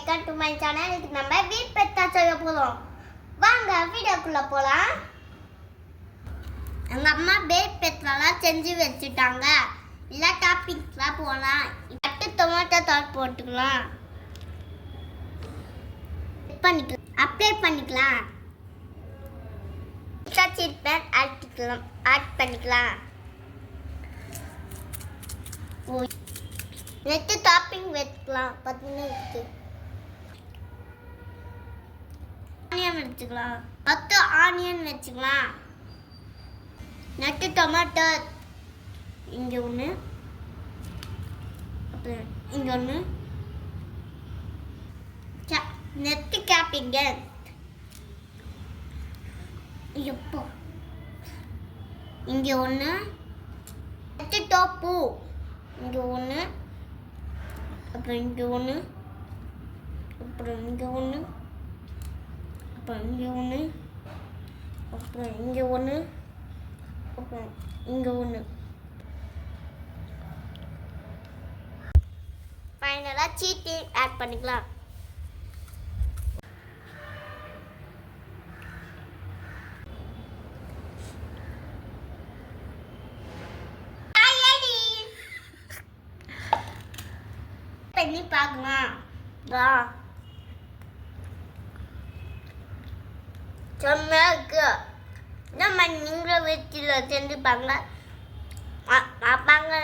Welcome to my channel. இதுக்கு நம்ம வீட் பெத்தா செய்ய போறோம். வாங்க வீடியோக்குள்ள போலாம். எங்க அம்மா பேட் பெத்தாலாம் செஞ்சு வச்சுட்டாங்க. எல்லா டாப்பிங்ஸ்லாம் போலாம். அடுத்து டொமேட்டோ சாஸ் போட்டுக்கலாம். அப்ளை பண்ணிக்கலாம். சீட் பேன் ஆட் பண்ணிக்கலாம். நெக்ஸ்ட் டாப்பிங் வச்சுக்கலாம். 10 நிமிஷத்துக்கு ஆனியன் வச்சுக்கலாம். 10 ஆனியன் வச்சுக்கலாம். நெக்ஸ்ட் டொமேட்டோ இங்கே ஒன்று, அப்புறம் இங்கே ஒன்று. நெக்ஸ்ட் கேப்பிங்க எப்போ இங்கே ஒன்று. நெக்ஸ்ட் டோப்பு இங்கே ஒன்று, அப்புறம் இங்கே ஒன்று, அப்புறம் இங்கே ஒன்று, அப்புறம் இங்கே ஒன்று, அப்புறம் இங்கே ஒன்று, அப்புறம் இங்கே ஒன்று. ஃபைனலாக சீட்டி ஆட் பண்ணிக்கலாம். பண்ணி பார்க்கலாம். செம்மையா இருக்கு. நம்ம நீங்களும் வீட்டில் செஞ்சு பாருங்க.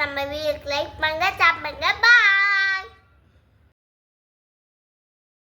நம்ம வீட்டுக்கு லைக் பண்ணுங்க, சாப்பிடுங்க. பாய்.